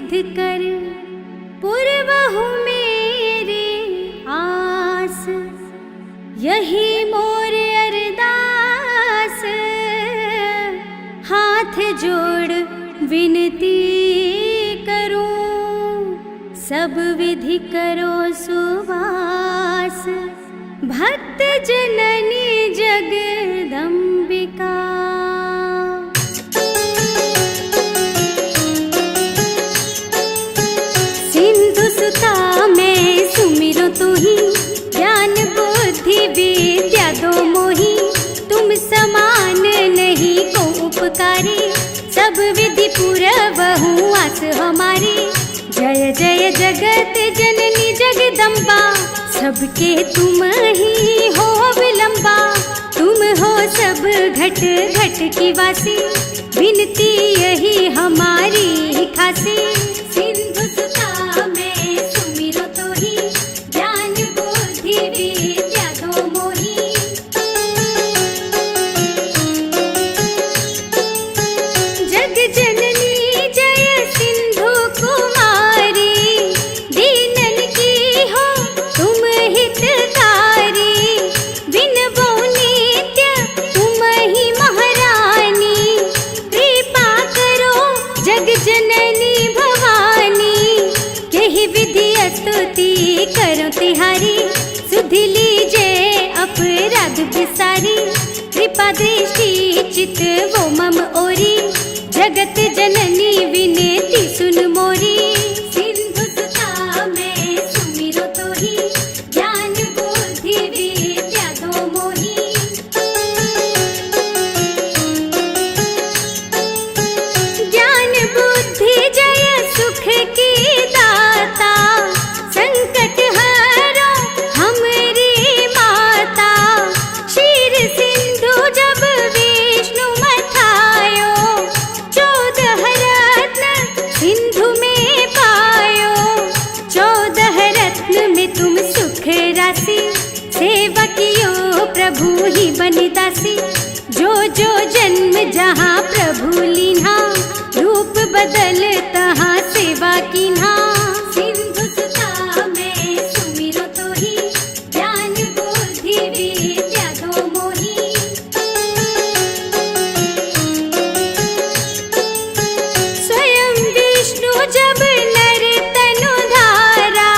सिद्ध कर पुरवहु मेरे आस। यही मोर अरदास हाथ जोड़ विनती करूं। सब विधि करो सुवास भक्त जननी जगदम्बिका। सिंधु सुता मैं सुमिरो तुही, ज्ञान बुद्धि विद्या दो मोही। तुम समान नहीं को उपकारी, सब विधि पुरवहु आस हमारी। जय जय जगत जननी जगदम्बा, सबके तुम ही हो विलंबा। तुम हो सब घट घट की वासी, विनती यही हमारी खासी। सिंधु सुता मैं सुमिरो तोही, ज्ञान बुद्धि विद्या दो मोही। जग जननी जय सिंधु कुमारी, दीनन की हो तुम हितकारी। विनबो नित्य तुम ही महारानी, कृपा करो जग जननी भवानी। यही विधि स्तुति करो तिहारी, सुधि लीजे अपराध विसारी। कृपा दृष्टि चित वो मम ओरी, जगत जननी विनती सुन मोरी। सिंधु सुता मैं सुमिरो तोही, ज्ञान बुद्धि विद्या दो मोही। ज्ञान बुद्धि जय सुख की दाता, संकट हरो हमरी माता। क्षीर सिंधु जब विष्णु मथायो, 14 रत्न सिंधु में पायो। 14 रत्न में तुम सुख राशि, सेवा कियो प्रभु ही बनि दासी। जो जो जन्म जहाँ प्रभु लीन्हा, रूप बदल तहाँ सेवा कीन्हा। सिंधु सुता मैं सुमिरो तोही, ज्ञान बुद्धि विद्या दो मोही। स्वयं विष्णु जब नर तनु धारा,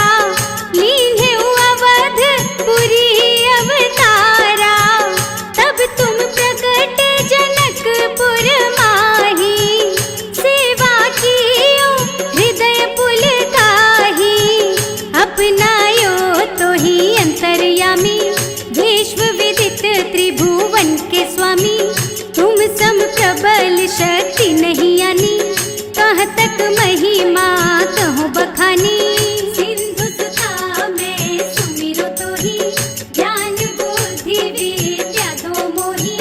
लीन्हे अवध पुरी अवतारा। तब तुम प्रकट जनकपुर माही, सेवा कियो हृदय पुलकाही। अपनायो तो ही अंतर्यामी, विश्व विदित त्रिभुवन के स्वामी। तुम सम प्रबल शक्ति नहीं आनी, कहाँ तक महिमा कहो बखानी। सिंधु सुता मैं सुमिरो तोही, ज्ञान बुद्धि विद्या दो मोही।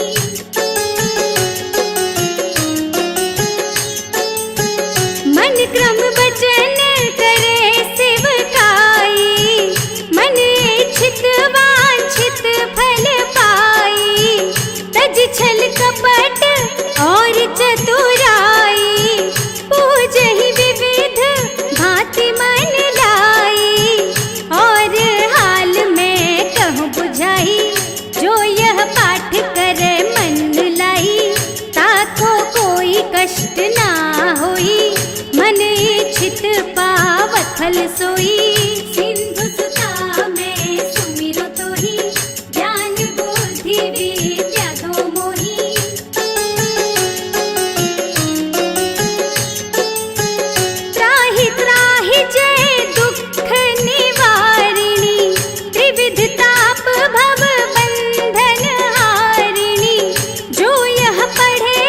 मन क्रम वचन करे सेवकाई, मन इच्छित वांछित फल पाई। तज छल कपट और चतुराई, पूजहि विविध भांति मन लाई। और हाल में कहूँ बुझाई, जो यह पाठ करे मन लाई। ताको कोई कष्ट ना होई, मन इच्छित पावत फल सोई। सिंधु सुता मैं सुमिरो तोही, ज्ञान बुद्धि विद्या दो मोही। त्राहि त्राहि जय दुख निवारिणी, त्रिविध ताप भव बंधन हारिणी। जो यह पढ़े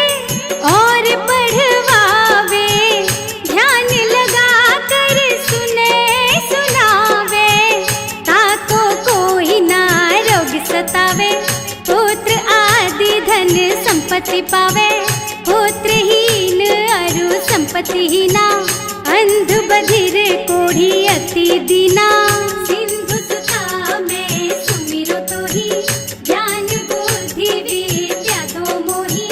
और पढ़वावे, ध्यान लगा कर सुने सुनावे। ताको कोई ना रोग सतावे, पुत्र आदि धन संपत्ति पावे। पुत्रहीन अरु संपत्तिहीना, अंध बधिर कोढ़ी अति दीना। सिंधु सुता मैं सुमिरो तोही, ज्ञान बुद्धि विद्या दो मोही।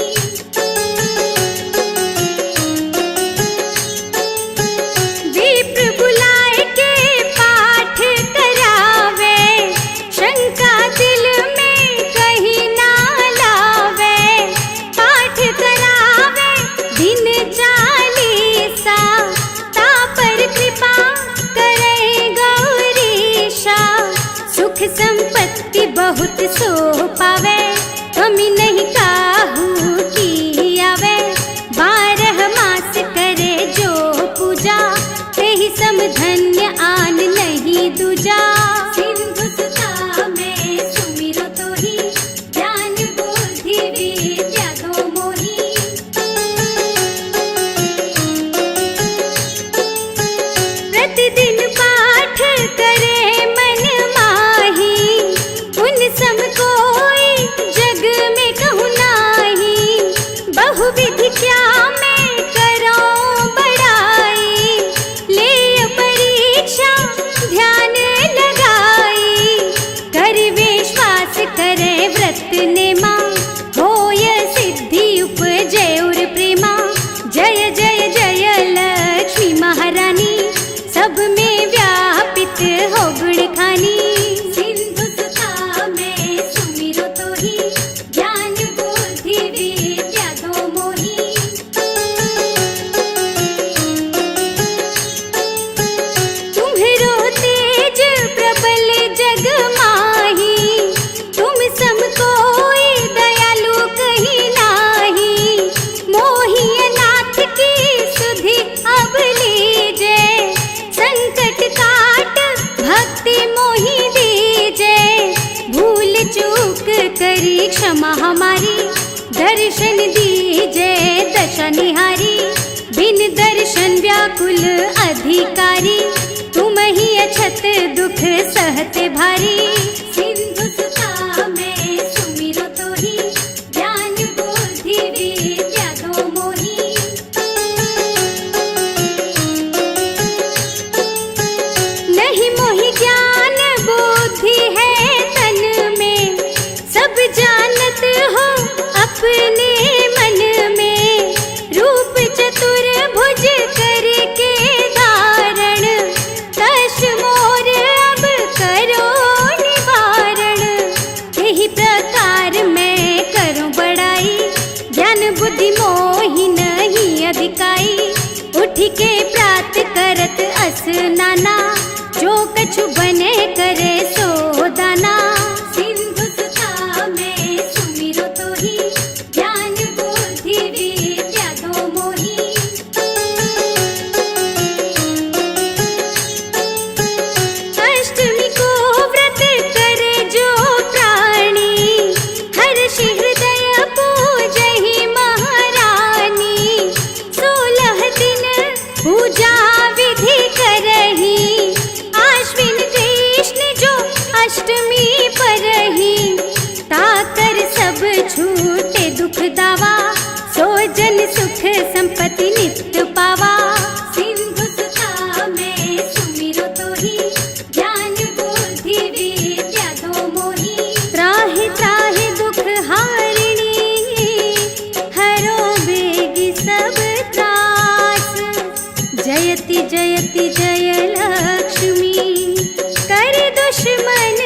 तेहि सम धन्य आन नहीं दूजा। सिंधु सुता मैं सुमिरो तोहि, ज्ञान बुद्धि विद्या दो मोहि। प्रतिदिन पाठ करे मन माही, उन सम कोई जग में कहूँ नाही। बहुविधि क्या मैं करूँ बड़ाई, ले परीक्षा ध्यान लगाई। कर विश्वास करे व्रत नेमा, होय सिद्धि उपजै उर प्रेमा। जय जय जय लक्ष्मी महारानी, सब में व्यापित हो गुण खानी। सिंधु सुता मैं सुमिरो तोहि, ज्ञान बुद्धि विद्या दो मोहि। तुम्हरो तेज प्रबल जग माही, तुम सम कोई दयालु कहीं नाही। मोहि अनाथ की सुधि अब लीजे, संकट काट भक्ति मोहि दीजे। भूल चूक करी क्षमा हमारी, दर्शन दीजे दशा निहारी। बिन दर्शन व्याकुल अधिकारी, तुम ही अछत दुख सहते भारी। सिंधु सुता मैं सुमिरो तोहि, ज्ञान बुद्धि विद्या दो मोहि। नहीं मोहि ज्ञान बुद्धि है तन में, सब जानत हो अपने मन में। रूप चतुर्भुज करके धारण, कष्ट मोर अब करो निवारण। यही प्रकार मैं करूं बड़ाई, ज्ञान बुद्धि मोहि नहीं अधिकाई। उठ के प्रात करत अस नाना, जो कछु बने करे सो दाना। सिंधु सुता मैं सुमिरो तोहि, ज्ञान बुद्धि विद्या दो मोहि। अष्टमी को व्रत करे जो प्राणी, हर्ष हृदय पूजहि महारानी। 16 दिन पूजा विधि करही, आश्विन कृष्ण जो अष्टमी परही। ताकर सब छूटे दुख दावा, सो जन सुख संपत्ति नित्य पावा। सिंधु सुता मैं सुमिरो तोहि, ज्ञान बुद्धि विद्या दो मोहि। त्राहि त्राहि दुख हारिणी, हरो बेगी सब त्रास। जयति जयति जय लक्ष्मी, कर दुश्मन